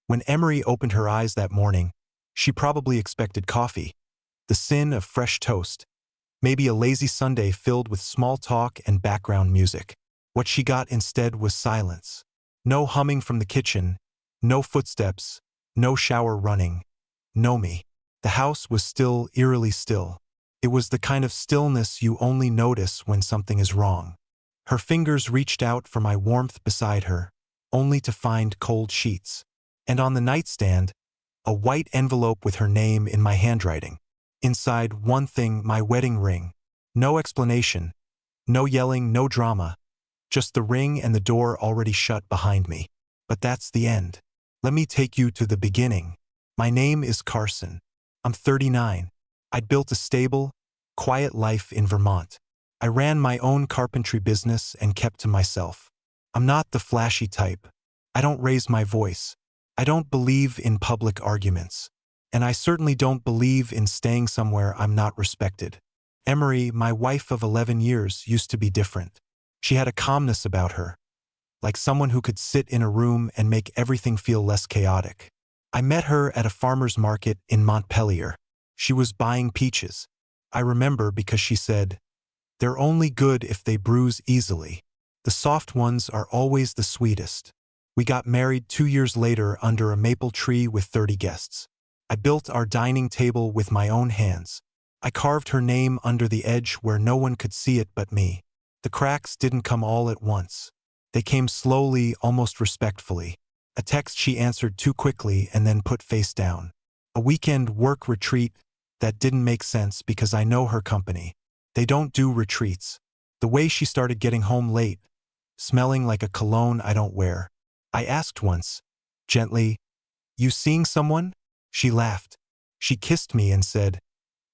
When Emery opened her eyes that morning, she probably expected coffee, the sin of fresh toast, maybe a lazy Sunday filled with small talk and background music. What she got instead was silence. No humming from the kitchen, no footsteps, no shower running, no me. The house was still, eerily still. It was the kind of stillness you only notice when something is wrong. Her fingers reached out for my warmth beside her, only to find cold sheets. And on the nightstand, a white envelope with her name in my handwriting. Inside, one thing, my wedding ring. No explanation, no yelling, no drama. Just the ring and the door already shut behind me. But that's the end. Let me take you to the beginning. My name is Carson. I'm 39. I'd built a stable, quiet life in Vermont. I ran my own carpentry business and kept to myself. I'm not the flashy type. I don't raise my voice. I don't believe in public arguments. And I certainly don't believe in staying somewhere I'm not respected. Emery, my wife of 11 years, used to be different. She had a calmness about her, like someone who could sit in a room and make everything feel less chaotic. I met her at a farmer's market in Montpelier. She was buying peaches. I remember because she said, "They're only good if they bruise easily. The soft ones are always the sweetest." We got married 2 years later under a maple tree with 30 guests. I built our dining table with my own hands. I carved her name under the edge where no one could see it but me. The cracks didn't come all at once. They came slowly, almost respectfully. A text she answered too quickly and then put face down. A weekend work retreat that didn't make sense because I know her company. They don't do retreats. The way she started getting home late, smelling like a cologne I don't wear. I asked once, gently, "You seeing someone?" She laughed. She kissed me and said,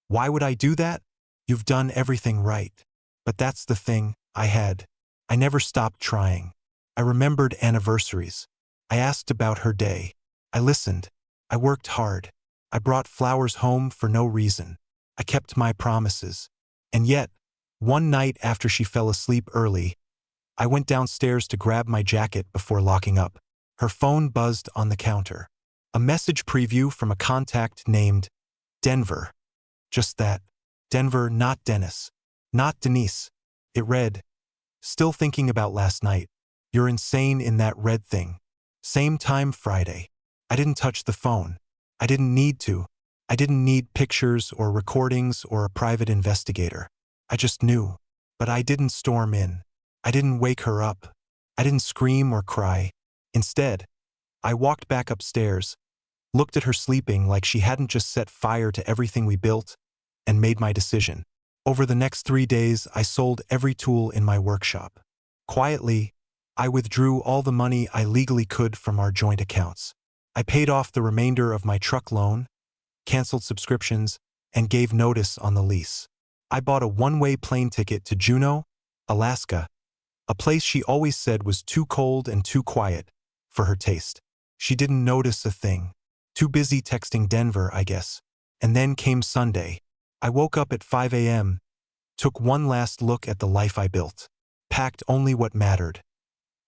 "Why would I do that? You've done everything right." But that's the thing, I never stopped trying. I remembered anniversaries. I asked about her day. I listened. I worked hard. I brought flowers home for no reason. I kept my promises. And yet, one night after she fell asleep early, I went downstairs to grab my jacket before locking up. Her phone buzzed on the counter. A message preview from a contact named Denver. Just that. Denver, not Dennis. Not Denise. It read, "Still thinking about last night. You're insane in that red thing. Same time Friday." I didn't touch the phone. I didn't need to. I didn't need pictures or recordings or a private investigator. I just knew. But I didn't storm in. I didn't wake her up. I didn't scream or cry. Instead, I walked back upstairs, looked at her sleeping like she hadn't just set fire to everything we built, and made my decision. Over the next 3 days, I sold every tool in my workshop. Quietly, I withdrew all the money I legally could from our joint accounts. I paid off the remainder of my truck loan, canceled subscriptions, and gave notice on the lease. I bought a one-way plane ticket to Juneau, Alaska, a place she always said was too cold and too quiet for her taste. She didn't notice a thing. Too busy texting Denver, I guess. And then came Sunday. I woke up at 5 a.m., took one last look at the life I built, packed only what mattered.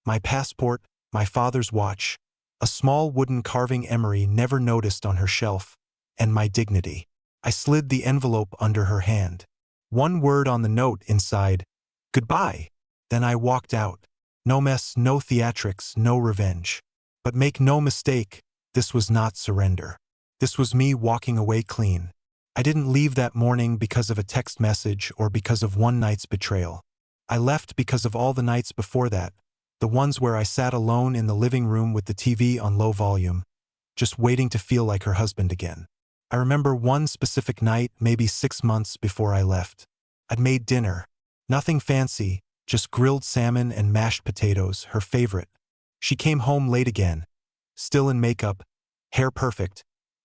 My passport, my father's watch, a small wooden carving Emery never noticed on her shelf, and my dignity. I slid the envelope under her hand. One word on the note inside, "Goodbye." Then I walked out. No mess, no theatrics, no revenge. But make no mistake, this was not surrender. This was me walking away clean. I didn't leave that morning because of a text message or because of one night's betrayal. I left because of all the nights before that, the ones where I sat alone in the living room with the TV on low volume, just waiting to feel like her husband again. I remember one specific night, maybe 6 months before I left. I'd made dinner. Nothing fancy, just grilled salmon and mashed potatoes, her favorite. She came home late again, still in makeup, hair perfect,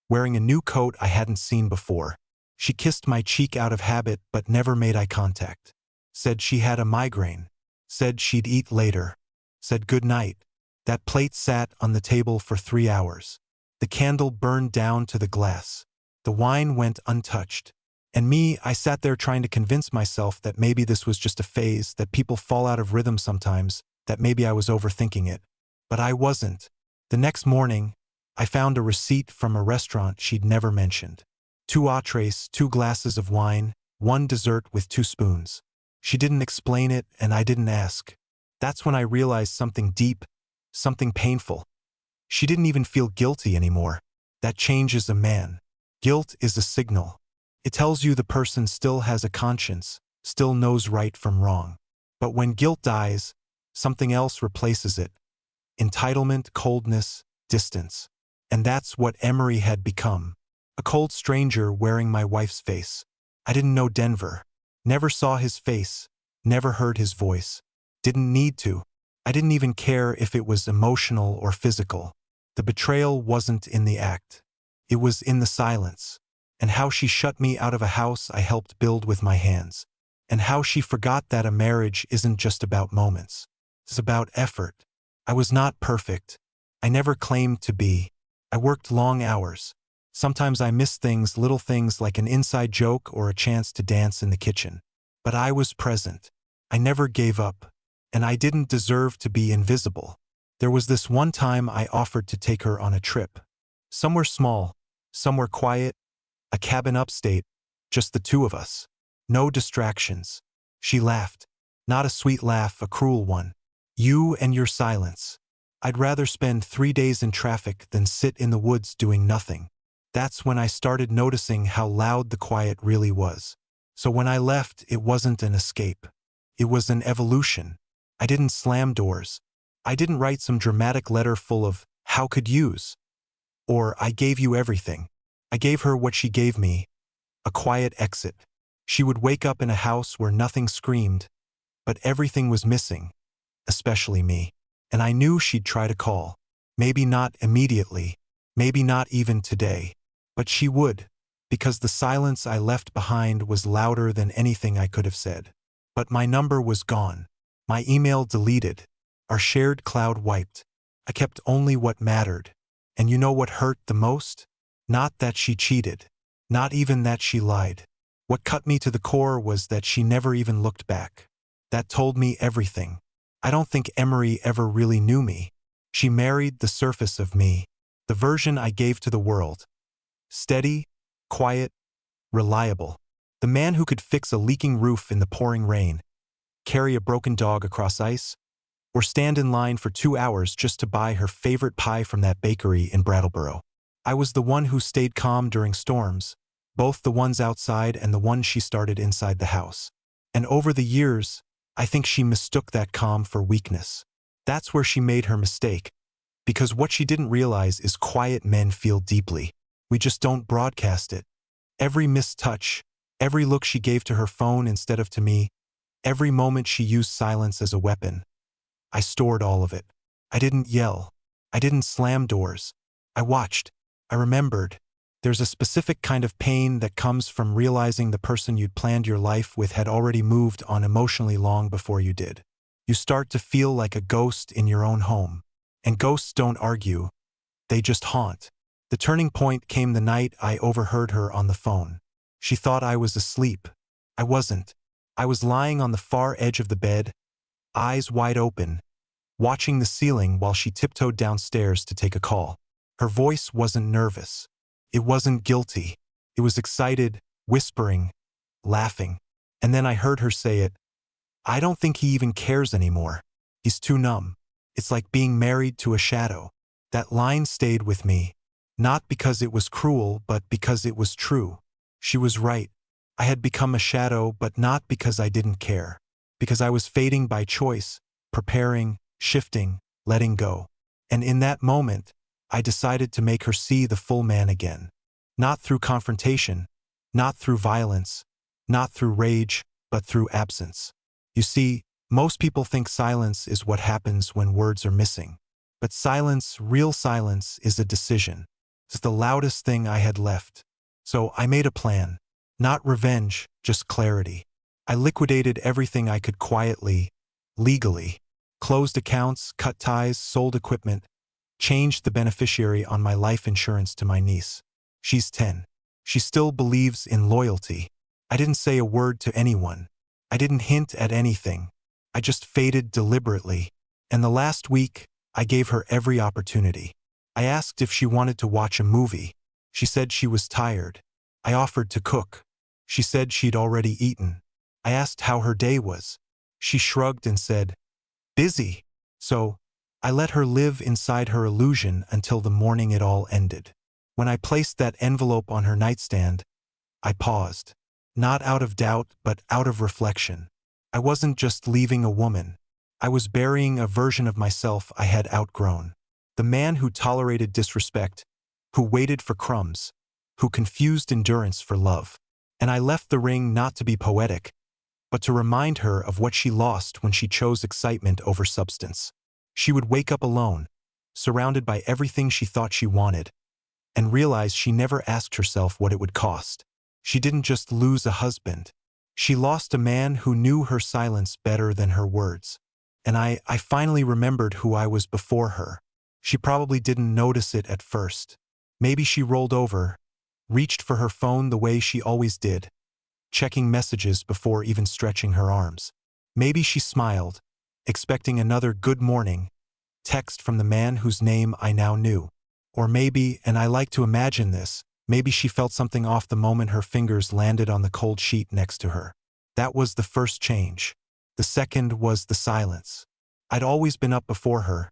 wearing a new coat I hadn't seen before. She kissed my cheek out of habit but never made eye contact. Said she had a migraine. Said she'd eat later. Said good night. That plate sat on the table for 3 hours. The candle burned down to the glass. The wine went untouched. And me, I sat there trying to convince myself that maybe this was just a phase, that people fall out of rhythm sometimes, that maybe I was overthinking it. But I wasn't. The next morning, I found a receipt from a restaurant she'd never mentioned. 2 entrees, 2 glasses of wine, 1 dessert with 2 spoons. She didn't explain it, and I didn't ask. That's when I realized something deep, something painful. She didn't even feel guilty anymore. That changes a man. Guilt is a signal. It tells you the person still has a conscience, still knows right from wrong. But when guilt dies, something else replaces it. Entitlement, coldness, distance. And that's what Emery had become. A cold stranger wearing my wife's face. I didn't know Denver. Never saw his face. Never heard his voice. Didn't need to. I didn't even care if it was emotional or physical. The betrayal wasn't in the act. It was in the silence. And how she shut me out of a house I helped build with my hands. And how she forgot that a marriage isn't just about moments. It's about effort. I was not perfect. I never claimed to be. I worked long hours. Sometimes I missed things, little things like an inside joke or a chance to dance in the kitchen. But I was present. I never gave up. And I didn't deserve to be invisible. There was this one time I offered to take her on a trip. Somewhere small, somewhere quiet, a cabin upstate, just the 2 of us. No distractions. She laughed. Not a sweet laugh, a cruel one. You and your silence. I'd rather spend 3 days in traffic than sit in the woods doing nothing. That's when I started noticing how loud the quiet really was. So when I left, it wasn't an escape. It was an evolution. I didn't slam doors. I didn't write some dramatic letter full of "how could use?" or "I gave you everything." I gave her what she gave me, a quiet exit. She would wake up in a house where nothing screamed, but everything was missing, especially me. And I knew she'd try to call. Maybe not immediately, maybe not even today, but she would, because the silence I left behind was louder than anything I could have said. But my number was gone. My email deleted. Our shared cloud wiped. I kept only what mattered. And you know what hurt the most? Not that she cheated. Not even that she lied. What cut me to the core was that she never even looked back. That told me everything. I don't think Emery ever really knew me. She married the surface of me, the version I gave to the world. Steady, quiet, reliable. The man who could fix a leaking roof in the pouring rain, carry a broken dog across ice, or stand in line for 2 hours just to buy her favorite pie from that bakery in Brattleboro. I was the one who stayed calm during storms, both the ones outside and the ones she started inside the house. And over the years, I think she mistook that calm for weakness. That's where she made her mistake. Because what she didn't realize is quiet men feel deeply. We just don't broadcast it. Every missed touch, every look she gave to her phone instead of to me, every moment she used silence as a weapon. I stored all of it. I didn't yell. I didn't slam doors. I watched. I remembered. There's a specific kind of pain that comes from realizing the person you'd planned your life with had already moved on emotionally long before you did. You start to feel like a ghost in your own home. And ghosts don't argue. They just haunt. The turning point came the night I overheard her on the phone. She thought I was asleep. I wasn't. I was lying on the far edge of the bed, eyes wide open, watching the ceiling while she tiptoed downstairs to take a call. Her voice wasn't nervous. It wasn't guilty. It was excited, whispering, laughing. And then I heard her say it. I don't think he even cares anymore. He's too numb. It's like being married to a shadow. That line stayed with me, not because it was cruel, but because it was true. She was right. I had become a shadow, but not because I didn't care. Because I was fading by choice, preparing, shifting, letting go. And in that moment, I decided to make her see the full man again. Not through confrontation, not through violence, not through rage, but through absence. You see, most people think silence is what happens when words are missing. But silence, real silence, is a decision. It's the loudest thing I had left. So I made a plan. Not revenge, just clarity. I liquidated everything I could quietly, legally. Closed accounts, cut ties, sold equipment. Changed the beneficiary on my life insurance to my niece. She's 10. She still believes in loyalty. I didn't say a word to anyone. I didn't hint at anything. I just faded deliberately. And the last week, I gave her every opportunity. I asked if she wanted to watch a movie. She said she was tired. I offered to cook. She said she'd already eaten. I asked how her day was. She shrugged and said, busy. So, I let her live inside her illusion until the morning it all ended. When I placed that envelope on her nightstand, I paused. Not out of doubt, but out of reflection. I wasn't just leaving a woman. I was burying a version of myself I had outgrown. The man who tolerated disrespect, who waited for crumbs, who confused endurance for love. And I left the ring not to be poetic, but to remind her of what she lost when she chose excitement over substance. She would wake up alone, surrounded by everything she thought she wanted, and realize she never asked herself what it would cost. She didn't just lose a husband. She lost a man who knew her silence better than her words. And I finally remembered who I was before her. She probably didn't notice it at first. Maybe she rolled over, reached for her phone the way she always did, checking messages before even stretching her arms. Maybe she smiled, expecting another good morning text from the man whose name I now knew. Or maybe, and I like to imagine this, maybe she felt something off the moment her fingers landed on the cold sheet next to her. That was the first change. The second was the silence. I'd always been up before her,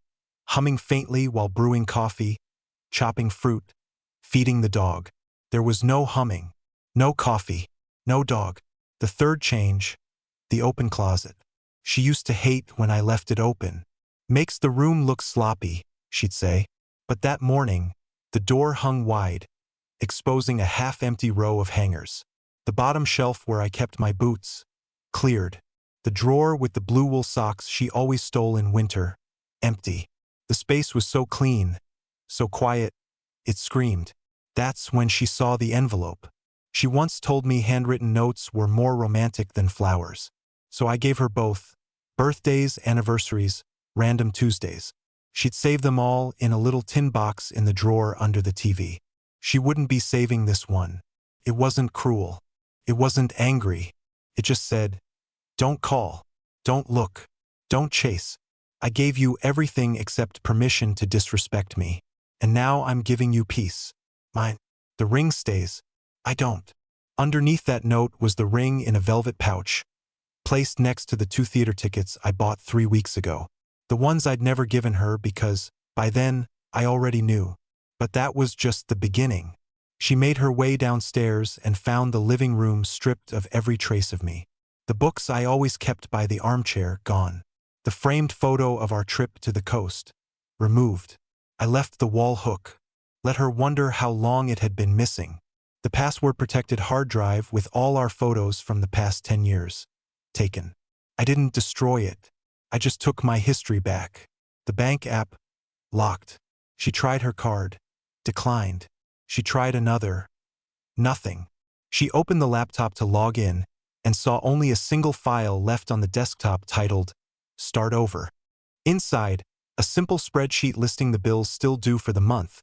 humming faintly while brewing coffee, chopping fruit, feeding the dog. There was no humming, no coffee, no dog. The third change, the open closet. She used to hate when I left it open. Makes the room look sloppy, she'd say. But that morning, the door hung wide, exposing a half-empty row of hangers. The bottom shelf where I kept my boots, cleared. The drawer with the blue wool socks she always stole in winter, empty. The space was so clean, so quiet, it screamed. That's when she saw the envelope. She once told me handwritten notes were more romantic than flowers. So I gave her both, birthdays, anniversaries, random Tuesdays. She'd save them all in a little tin box in the drawer under the TV. She wouldn't be saving this one. It wasn't cruel. It wasn't angry. It just said, don't call. Don't look. Don't chase. I gave you everything except permission to disrespect me. And now I'm giving you peace. Mine. The ring stays. I don't. Underneath that note was the ring in a velvet pouch, placed next to the 2 theater tickets I bought 3 weeks ago. The ones I'd never given her because, by then, I already knew. But that was just the beginning. She made her way downstairs and found the living room stripped of every trace of me. The books I always kept by the armchair gone. The framed photo of our trip to the coast, removed. I left the wall hook. Let her wonder how long it had been missing. The password-protected hard drive with all our photos from the past 10 years. Taken. I didn't destroy it. I just took my history back. The bank app, locked. She tried her card. Declined. She tried another. Nothing. She opened the laptop to log in and saw only a single file left on the desktop titled, Start Over. Inside, a simple spreadsheet listing the bills still due for the month,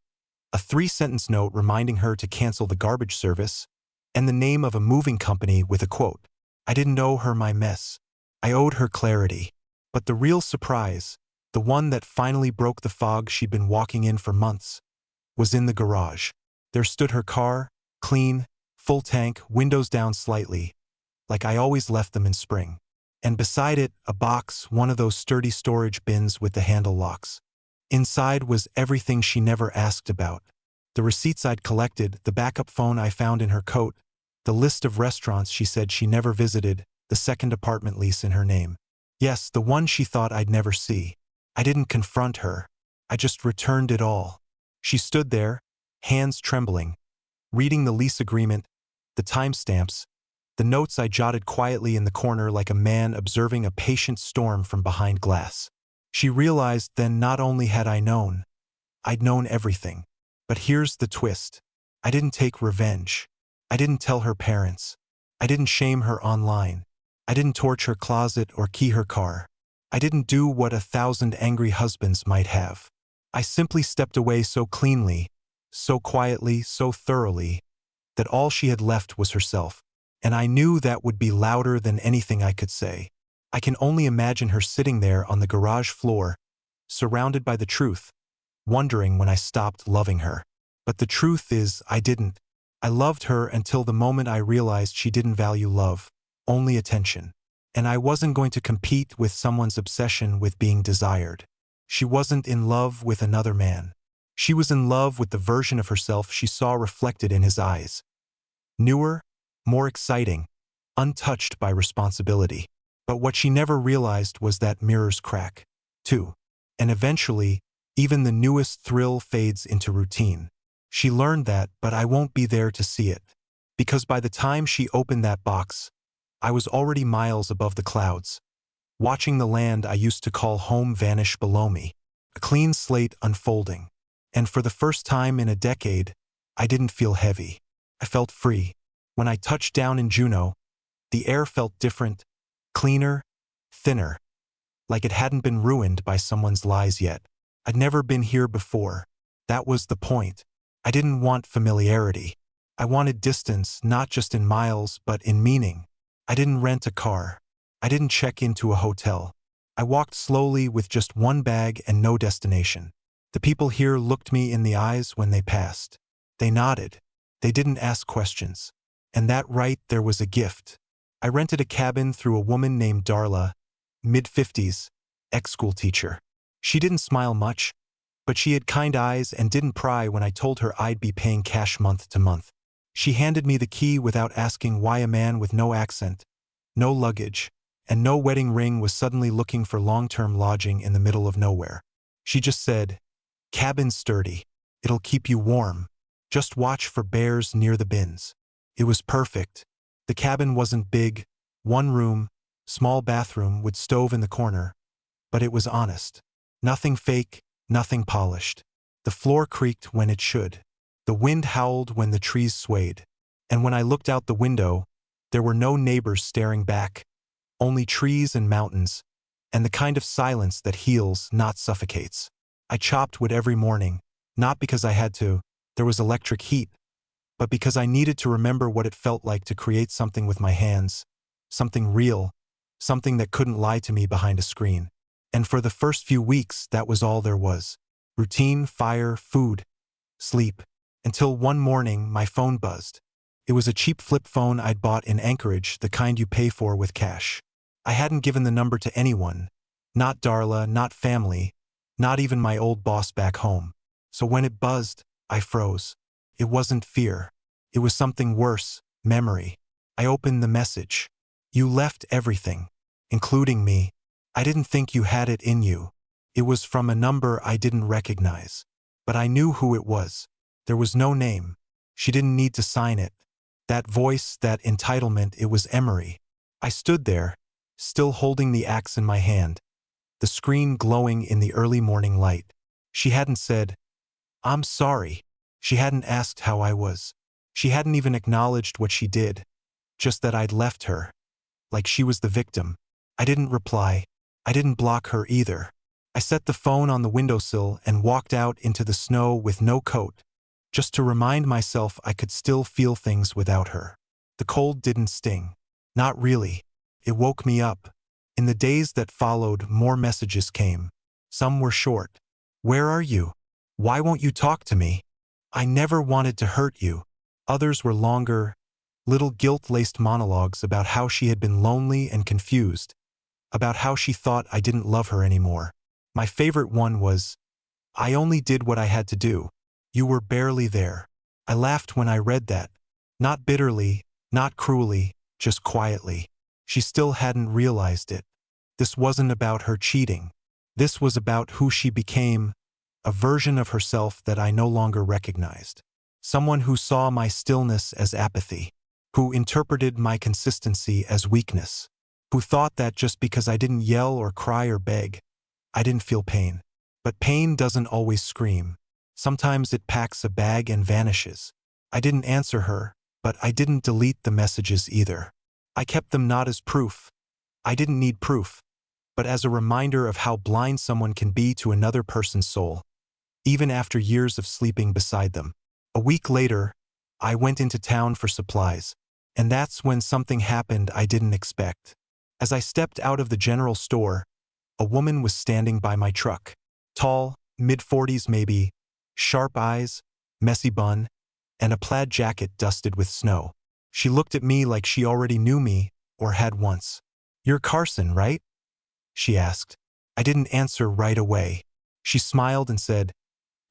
a 3-sentence note reminding her to cancel the garbage service, and the name of a moving company with a quote. I didn't owe her my mess. I owed her clarity. But the real surprise, the one that finally broke the fog she'd been walking in for months, was in the garage. There stood her car, clean, full tank, windows down slightly, like I always left them in spring. And beside it, a box, one of those sturdy storage bins with the handle locks. Inside was everything she never asked about. The receipts I'd collected, the backup phone I found in her coat, the list of restaurants she said she never visited, the second apartment lease in her name. Yes, the one she thought I'd never see. I didn't confront her. I just returned it all. She stood there, hands trembling, reading the lease agreement, the timestamps, the notes I jotted quietly in the corner like a man observing a patient storm from behind glass. She realized then not only had I known, I'd known everything. But here's the twist. I didn't take revenge. I didn't tell her parents. I didn't shame her online. I didn't torch her closet or key her car. I didn't do what 1,000 angry husbands might have. I simply stepped away so cleanly, so quietly, so thoroughly, that all she had left was herself. And I knew that would be louder than anything I could say. I can only imagine her sitting there on the garage floor, surrounded by the truth, wondering when I stopped loving her. But the truth is, I didn't. I loved her until the moment I realized she didn't value love, only attention. And I wasn't going to compete with someone's obsession with being desired. She wasn't in love with another man. She was in love with the version of herself she saw reflected in his eyes. Newer, more exciting, untouched by responsibility. But what she never realized was that mirrors crack, too. And eventually, even the newest thrill fades into routine. She learned that, but I won't be there to see it. Because by the time she opened that box, I was already miles above the clouds, watching the land I used to call home vanish below me, a clean slate unfolding. And for the first time in a decade, I didn't feel heavy. I felt free. When I touched down in Juneau, the air felt different, cleaner, thinner, like it hadn't been ruined by someone's lies yet. I'd never been here before. That was the point. I didn't want familiarity. I wanted distance, not just in miles, but in meaning. I didn't rent a car. I didn't check into a hotel. I walked slowly with just one bag and no destination. The people here looked me in the eyes when they passed. They nodded. They didn't ask questions. And that right there was a gift. I rented a cabin through a woman named Darla, mid-50s, ex-school teacher. She didn't smile much, but she had kind eyes and didn't pry when I told her I'd be paying cash month to month. She handed me the key without asking why a man with no accent, no luggage, and no wedding ring was suddenly looking for long-term lodging in the middle of nowhere. She just said, "Cabin's sturdy. It'll keep you warm. Just watch for bears near the bins." It was perfect. The cabin wasn't big, one room, small bathroom with stove in the corner, but it was honest. Nothing fake, nothing polished. The floor creaked when it should. The wind howled when the trees swayed. And when I looked out the window, there were no neighbors staring back, only trees and mountains, and the kind of silence that heals, not suffocates. I chopped wood every morning, not because I had to, there was electric heat, but because I needed to remember what it felt like to create something with my hands, something real, something that couldn't lie to me behind a screen. And for the first few weeks, that was all there was. Routine, fire, food, sleep. Until one morning, my phone buzzed. It was a cheap flip phone I'd bought in Anchorage, the kind you pay for with cash. I hadn't given the number to anyone, not Darla, not family, not even my old boss back home. So when it buzzed, I froze. It wasn't fear. It was something worse, memory. I opened the message. "You left everything, including me. I didn't think you had it in you." It was from a number I didn't recognize. But I knew who it was. There was no name. She didn't need to sign it. That voice, that entitlement, it was Emery. I stood there, still holding the axe in my hand, the screen glowing in the early morning light. She hadn't said, "I'm sorry." She hadn't asked how I was. She hadn't even acknowledged what she did, just that I'd left her, like she was the victim. I didn't reply. I didn't block her either. I set the phone on the windowsill and walked out into the snow with no coat, just to remind myself I could still feel things without her. The cold didn't sting. Not really. It woke me up. In the days that followed, more messages came. Some were short. "Where are you? Why won't you talk to me? I never wanted to hurt you." Others were longer, little guilt-laced monologues about how she had been lonely and confused, about how she thought I didn't love her anymore. My favorite one was, "I only did what I had to do. You were barely there." I laughed when I read that. Not bitterly, not cruelly, just quietly. She still hadn't realized it. This wasn't about her cheating. This was about who she became, a version of herself that I no longer recognized. Someone who saw my stillness as apathy, who interpreted my consistency as weakness, who thought that just because I didn't yell or cry or beg, I didn't feel pain. But pain doesn't always scream. Sometimes it packs a bag and vanishes. I didn't answer her, but I didn't delete the messages either. I kept them not as proof. I didn't need proof, but as a reminder of how blind someone can be to another person's soul, even after years of sleeping beside them. A week later, I went into town for supplies, and that's when something happened I didn't expect. As I stepped out of the general store, a woman was standing by my truck. Tall, mid-40s maybe, sharp eyes, messy bun, and a plaid jacket dusted with snow. She looked at me like she already knew me, or had once. "You're Carson, right?" she asked. I didn't answer right away. She smiled and said,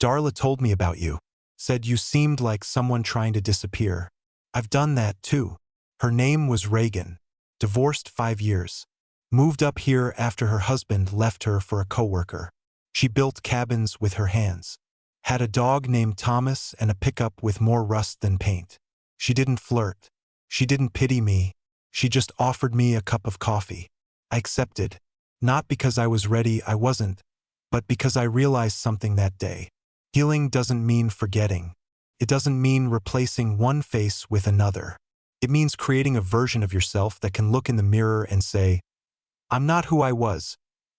"Darla told me about you. Said you seemed like someone trying to disappear. I've done that too." Her name was Reagan. Divorced 5 years. Moved up here after her husband left her for a coworker. She built cabins with her hands. Had a dog named Thomas and a pickup with more rust than paint. She didn't flirt. She didn't pity me. She just offered me a cup of coffee. I accepted. Not because I was ready, I wasn't, but because I realized something that day. Healing doesn't mean forgetting. It doesn't mean replacing one face with another. It means creating a version of yourself that can look in the mirror and say, "I'm not who I was,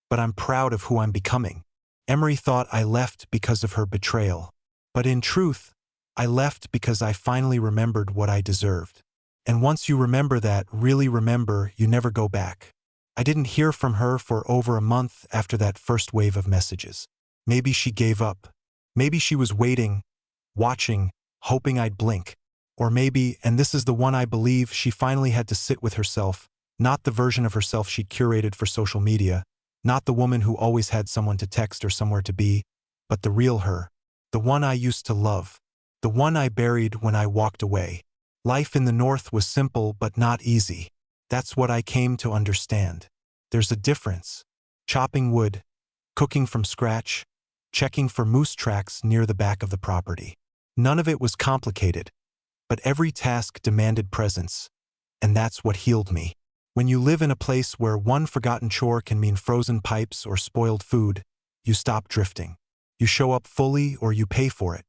but I'm proud of who I'm becoming." Emery thought I left because of her betrayal. But in truth, I left because I finally remembered what I deserved. And once you remember that, really remember, you never go back. I didn't hear from her for over a month after that first wave of messages. Maybe she gave up. Maybe she was waiting, watching, hoping I'd blink. Or maybe, and this is the one I believe, she finally had to sit with herself, not the version of herself she'd curated for social media, not the woman who always had someone to text or somewhere to be, but the real her, the one I used to love, the one I buried when I walked away. Life in the North was simple but not easy. That's what I came to understand. There's a difference. Chopping wood, cooking from scratch, checking for moose tracks near the back of the property. None of it was complicated, but every task demanded presence, and that's what healed me. When you live in a place where one forgotten chore can mean frozen pipes or spoiled food, you stop drifting. You show up fully or you pay for it.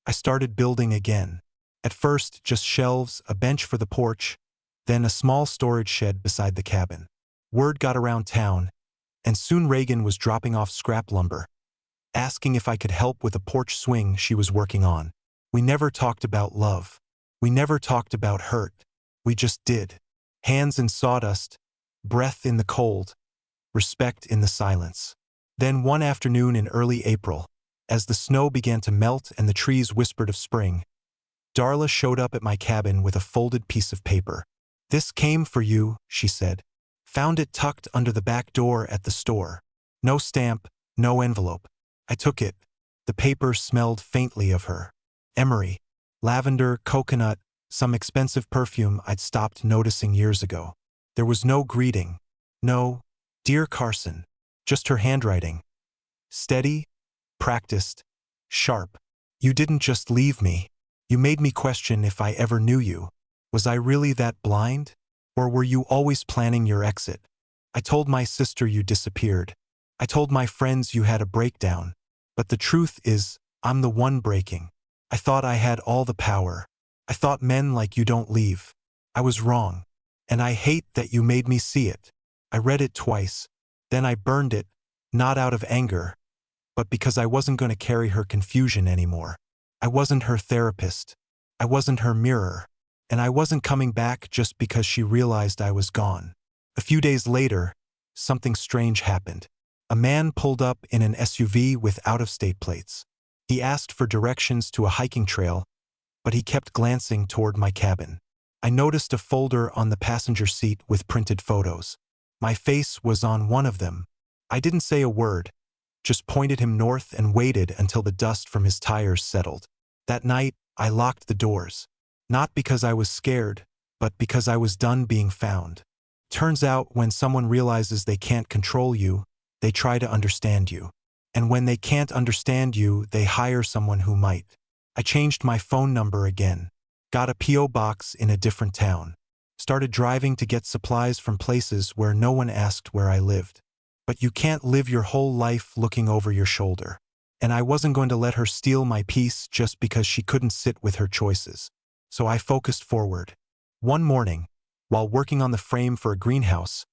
I started building again. At first, just shelves, a bench for the porch, then a small storage shed beside the cabin. Word got around town, and soon Reagan was dropping off scrap lumber, asking if I could help with a porch swing she was working on. We never talked about love. We never talked about hurt. We just did. Hands in sawdust, breath in the cold, respect in the silence. Then one afternoon in early April, as the snow began to melt and the trees whispered of spring, Darla showed up at my cabin with a folded piece of paper. "This came for you," she said. "Found it tucked under the back door at the store. No stamp, no envelope." I took it. The paper smelled faintly of her. Emery. Lavender, coconut, some expensive perfume I'd stopped noticing years ago. There was no greeting. No, "Dear Carson." Just her handwriting. Steady, practiced, sharp. "You didn't just leave me. You made me question if I ever knew you. Was I really that blind? Or were you always planning your exit? I told my sister you disappeared. I told my friends you had a breakdown. But the truth is, I'm the one breaking. I thought I had all the power. I thought men like you don't leave. I was wrong. And I hate that you made me see it." I read it twice. Then I burned it, not out of anger, but because I wasn't going to carry her confusion anymore. I wasn't her therapist. I wasn't her mirror. And I wasn't coming back just because she realized I was gone. A few days later, something strange happened. A man pulled up in an SUV with out-of-state plates. He asked for directions to a hiking trail, but he kept glancing toward my cabin. I noticed a folder on the passenger seat with printed photos. My face was on one of them. I didn't say a word, just pointed him north and waited until the dust from his tires settled. That night, I locked the doors. Not because I was scared, but because I was done being found. Turns out, when someone realizes they can't control you, they try to understand you. And when they can't understand you, they hire someone who might. I changed my phone number again. Got a P.O. box in a different town. Started driving to get supplies from places where no one asked where I lived. But you can't live your whole life looking over your shoulder. And I wasn't going to let her steal my peace just because she couldn't sit with her choices. So I focused forward. One morning, while working on the frame for a greenhouse,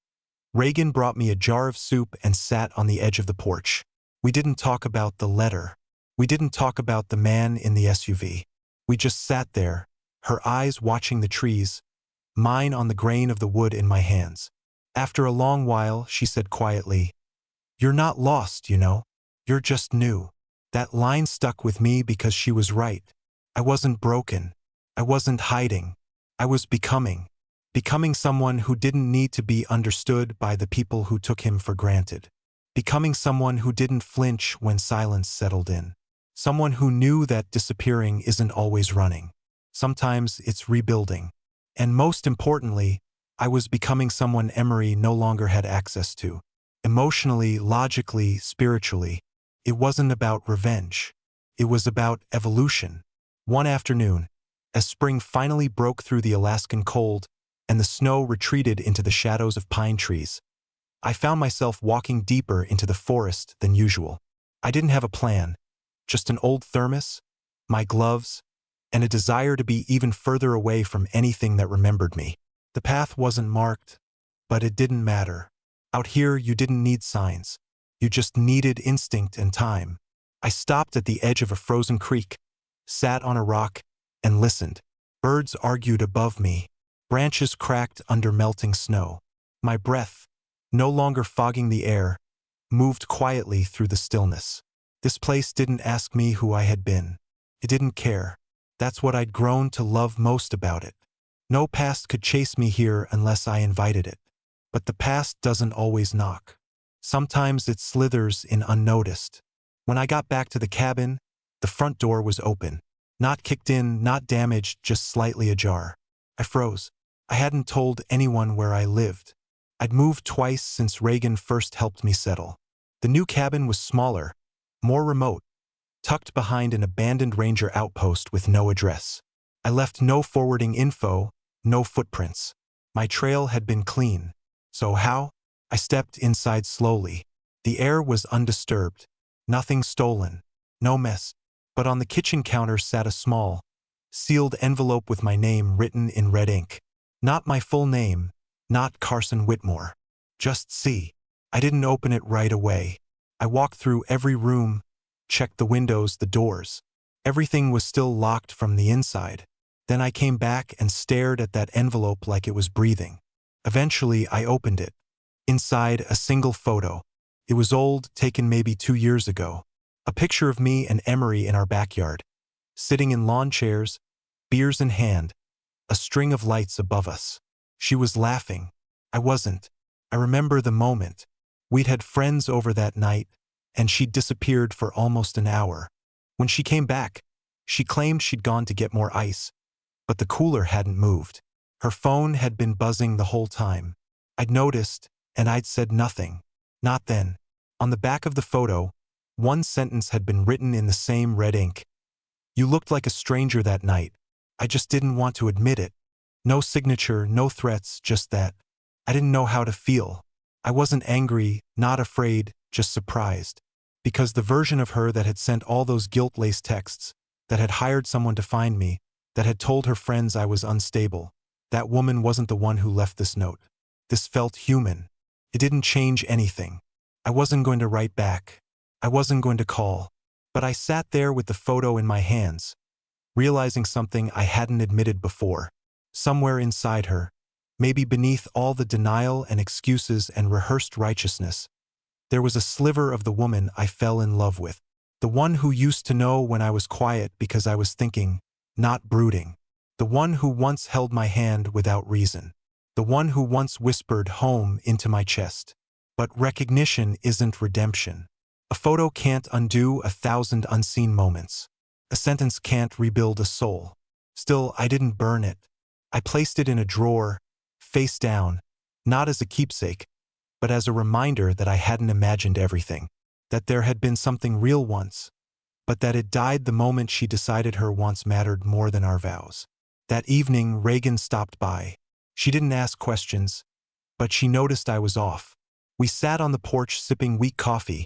Reagan brought me a jar of soup and sat on the edge of the porch. We didn't talk about the letter. We didn't talk about the man in the SUV. We just sat there, her eyes watching the trees, mine on the grain of the wood in my hands. After a long while, she said quietly, "You're not lost, you know. You're just new." That line stuck with me because she was right. I wasn't broken. I wasn't hiding. I was becoming. Becoming someone who didn't need to be understood by the people who took him for granted. Becoming someone who didn't flinch when silence settled in. Someone who knew that disappearing isn't always running. Sometimes it's rebuilding. And most importantly, I was becoming someone Emery no longer had access to. Emotionally, logically, spiritually. It wasn't about revenge. It was about evolution. One afternoon, as spring finally broke through the Alaskan cold and the snow retreated into the shadows of pine trees, I found myself walking deeper into the forest than usual. I didn't have a plan, just an old thermos, my gloves, and a desire to be even further away from anything that remembered me. The path wasn't marked, but it didn't matter. Out here, you didn't need signs. You just needed instinct and time. I stopped at the edge of a frozen creek, sat on a rock, and listened. Birds argued above me. Branches cracked under melting snow. My breath, no longer fogging the air, moved quietly through the stillness. This place didn't ask me who I had been. It didn't care. That's what I'd grown to love most about it. No past could chase me here unless I invited it. But the past doesn't always knock. Sometimes it slithers in unnoticed. When I got back to the cabin, the front door was open. Not kicked in, not damaged, just slightly ajar. I froze. I hadn't told anyone where I lived. I'd moved twice since Reagan first helped me settle. The new cabin was smaller, more remote, tucked behind an abandoned ranger outpost with no address. I left no forwarding info, no footprints. My trail had been clean. So how? I stepped inside slowly. The air was undisturbed. Nothing stolen. No mess. But on the kitchen counter sat a small, sealed envelope with my name written in red ink. Not my full name, not Carson Whitmore. Just C. I didn't open it right away. I walked through every room, checked the windows, the doors. Everything was still locked from the inside. Then I came back and stared at that envelope like it was breathing. Eventually, I opened it. Inside, a single photo. It was old, taken maybe 2 years ago. A picture of me and Emery in our backyard, sitting in lawn chairs, beers in hand, a string of lights above us. She was laughing. I wasn't. I remember the moment. We'd had friends over that night, and she'd disappeared for almost an hour. When she came back, she claimed she'd gone to get more ice, but the cooler hadn't moved. Her phone had been buzzing the whole time. I'd noticed, and I'd said nothing. Not then. On the back of the photo, one sentence had been written in the same red ink. You looked like a stranger that night. I just didn't want to admit it. No signature, no threats, just that. I didn't know how to feel. I wasn't angry, not afraid, just surprised. Because the version of her that had sent all those guilt-laced texts, that had hired someone to find me, that had told her friends I was unstable, that woman wasn't the one who left this note. This felt human. It didn't change anything. I wasn't going to write back. I wasn't going to call. But I sat there with the photo in my hands, realizing something I hadn't admitted before. Somewhere inside her, maybe beneath all the denial and excuses and rehearsed righteousness, there was a sliver of the woman I fell in love with. The one who used to know when I was quiet because I was thinking, not brooding. The one who once held my hand without reason. The one who once whispered home into my chest. But recognition isn't redemption. A photo can't undo 1,000 unseen moments. A sentence can't rebuild a soul. Still, I didn't burn it. I placed it in a drawer, face down, not as a keepsake, but as a reminder that I hadn't imagined everything, that there had been something real once, but that it died the moment she decided her wants mattered more than our vows. That evening, Reagan stopped by. She didn't ask questions, but she noticed I was off. We sat on the porch sipping weak coffee,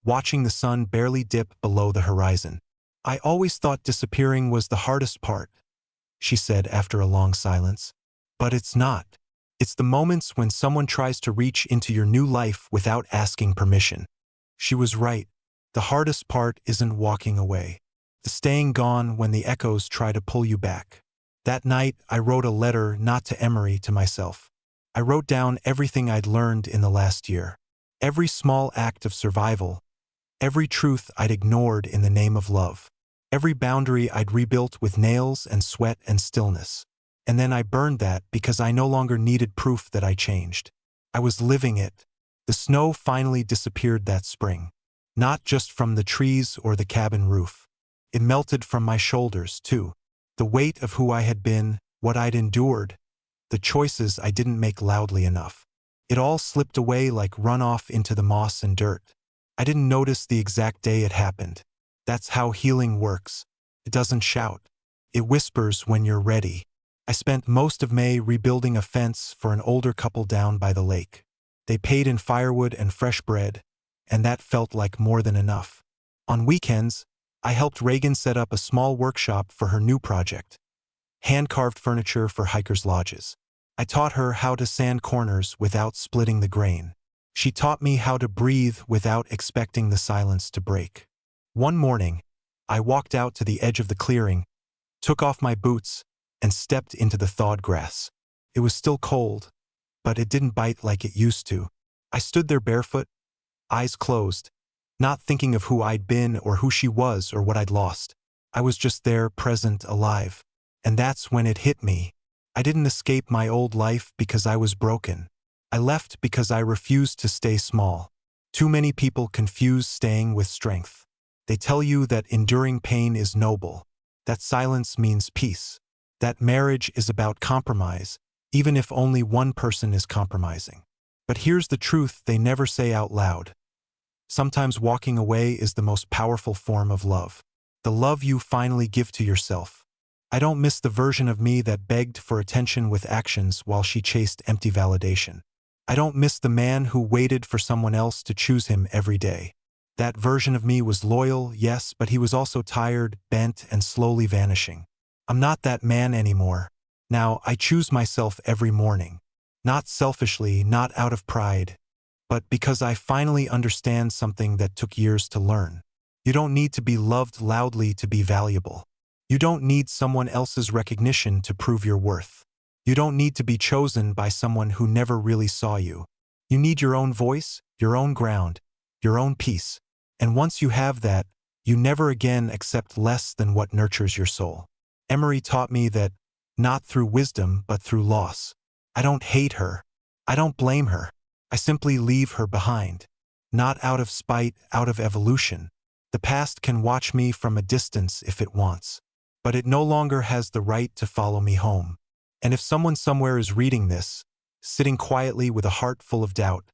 watching the sun barely dip below the horizon. I always thought disappearing was the hardest part, she said after a long silence. But it's not. It's the moments when someone tries to reach into your new life without asking permission. She was right. The hardest part isn't walking away. The staying gone when the echoes try to pull you back. That night, I wrote a letter not to Emery, to myself. I wrote down everything I'd learned in the last year. Every small act of survival, Every truth I'd ignored in the name of love. Every boundary I'd rebuilt with nails and sweat and stillness. And then I burned that because I no longer needed proof that I changed. I was living it. The snow finally disappeared that spring. Not just from the trees or the cabin roof. It melted from my shoulders, too. The weight of who I had been, what I'd endured, the choices I didn't make loudly enough. It all slipped away like runoff into the moss and dirt. I didn't notice the exact day it happened. That's how healing works. It doesn't shout. It whispers when you're ready. I spent most of May rebuilding a fence for an older couple down by the lake. They paid in firewood and fresh bread, and that felt like more than enough. On weekends, I helped Reagan set up a small workshop for her new project. Hand-carved furniture for hikers' lodges. I taught her how to sand corners without splitting the grain. She taught me how to breathe without expecting the silence to break. One morning, I walked out to the edge of the clearing, took off my boots, and stepped into the thawed grass. It was still cold, but it didn't bite like it used to. I stood there barefoot, eyes closed, not thinking of who I'd been or who she was or what I'd lost. I was just there, present, alive. And that's when it hit me. I didn't escape my old life because I was broken. I left because I refused to stay small. Too many people confuse staying with strength. They tell you that enduring pain is noble, that silence means peace, that marriage is about compromise, even if only one person is compromising. But here's the truth they never say out loud. Sometimes walking away is the most powerful form of love. The love you finally give to yourself. I don't miss the version of me that begged for attention with actions while she chased empty validation. I don't miss the man who waited for someone else to choose him every day. That version of me was loyal, yes, but he was also tired, bent, and slowly vanishing. I'm not that man anymore. Now, I choose myself every morning. Not selfishly, not out of pride, but because I finally understand something that took years to learn. You don't need to be loved loudly to be valuable. You don't need someone else's recognition to prove your worth. You don't need to be chosen by someone who never really saw you. You need your own voice, your own ground, your own peace. And once you have that, you never again accept less than what nurtures your soul. Emery taught me that, not through wisdom but through loss. I don't hate her. I don't blame her. I simply leave her behind. Not out of spite, out of evolution. The past can watch me from a distance if it wants. But it no longer has the right to follow me home. And if someone somewhere is reading this, sitting quietly with a heart full of doubt,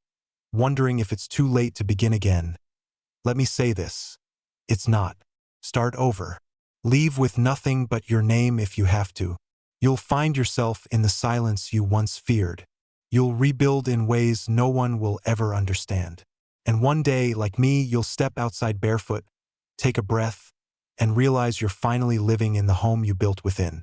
wondering if it's too late to begin again, let me say this. It's not. Start over. Leave with nothing but your name if you have to. You'll find yourself in the silence you once feared. You'll rebuild in ways no one will ever understand. And one day, like me, you'll step outside barefoot, take a breath, and realize you're finally living in the home you built within.